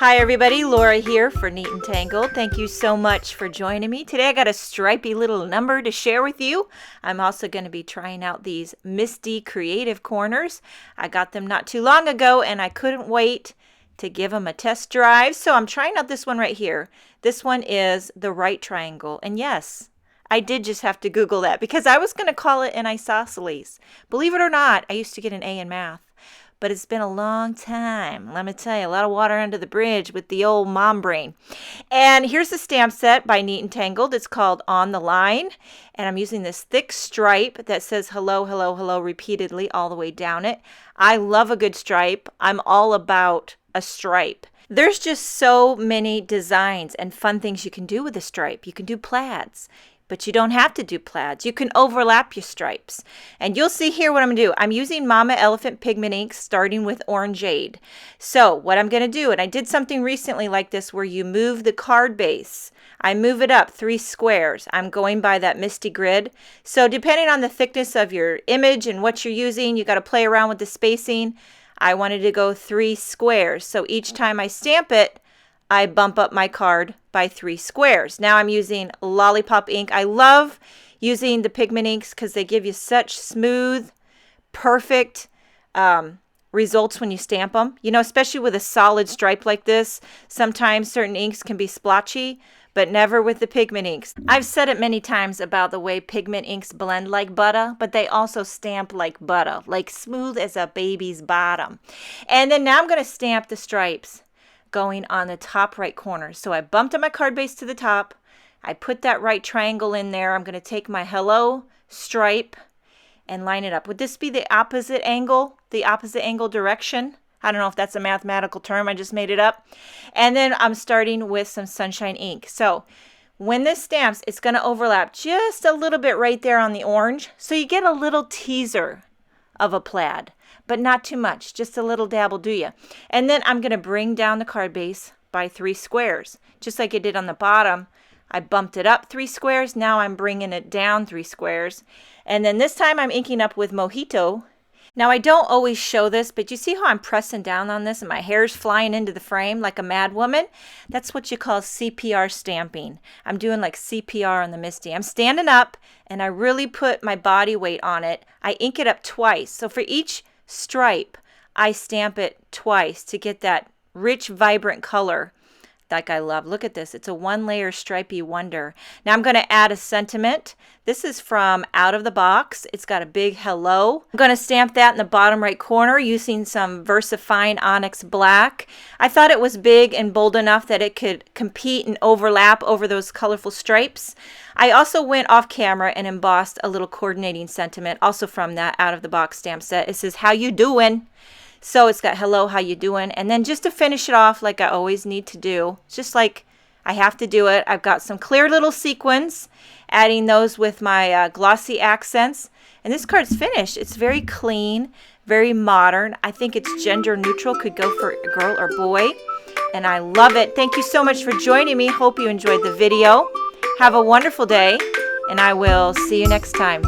Hi everybody, Laura here for Neat and Tangled. Thank you so much for joining me. Today I got a stripy little number to share with you. I'm also going to be trying out these Misty Creative Corners. I got them not too long ago and I couldn't wait to give them a test drive. So I'm trying out this one right here. This one is the right triangle. And yes, I did just have to Google that because I was going to call it an isosceles. Believe it or not, I used to get an A in math. But it's been a long time. Let me tell you, a lot of water under the bridge with the old mom brain. And here's the stamp set by Neat and Tangled. It's called On the Line. And I'm using this thick stripe that says hello, hello, hello repeatedly all the way down it. I love a good stripe. I'm all about a stripe. There's just so many designs and fun things you can do with a stripe. You can do plaids. But you don't have to do plaids. You can overlap your stripes. And you'll see here what I'm going to do. I'm using Mama Elephant pigment ink starting with Orangeade. So what I'm going to do, and I did something recently like this where you move the card base. I move it up 3 squares. I'm going by that Misty grid. So depending on the thickness of your image and what you're using, you got to play around with the spacing. I wanted to go 3 squares. So each time I stamp it, I bump up my card by 3 squares. Now I'm using Lollipop ink. I love using the pigment inks because they give you such smooth, perfect results when you stamp them. You know, especially with a solid stripe like this, sometimes certain inks can be splotchy, but never with the pigment inks. I've said it many times about the way pigment inks blend like butter, but they also stamp like butter, like smooth as a baby's bottom. And then now I'm going to stamp the stripes going on the top right corner. So I bumped up my card base to the top. I put that right triangle in there. I'm going to take my hello stripe and line it up. Would this be the opposite angle direction? I don't know if that's a mathematical term. I just made it up. And then I'm starting with some sunshine ink. So when this stamps, it's going to overlap just a little bit right there on the orange. So you get a little teaser of a plaid, but not too much. Just a little dab will do you. And then I'm going to bring down the card base by 3 squares. Just like I did on the bottom, I bumped it up 3 squares. Now I'm bringing it down 3 squares. And then this time I'm inking up with Mojito. Now I don't always show this, but you see how I'm pressing down on this and my hair's flying into the frame like a mad woman? That's what you call CPR stamping. I'm doing like CPR on the Misty. I'm standing up and I really put my body weight on it. I ink it up twice. So for each stripe, I stamp it twice to get that rich, vibrant color like I love. Look at this. It's a 1-layer stripy wonder. Now I'm going to add a sentiment. This is from Out of the Box. It's got a big hello. I'm going to stamp that in the bottom right corner using some VersaFine Onyx Black. I thought it was big and bold enough that it could compete and overlap over those colorful stripes. I also went off camera and embossed a little coordinating sentiment, also from that Out of the Box stamp set. It says, "How you doing?" So it's got hello, how you doing? And then just to finish it off like I always need to do, just like I have to do it, I've got some clear little sequins, adding those with my glossy accents. And this card's finished. It's very clean, very modern. I think it's gender neutral, could go for a girl or boy. And I love it. Thank you so much for joining me. Hope you enjoyed the video. Have a wonderful day, and I will see you next time.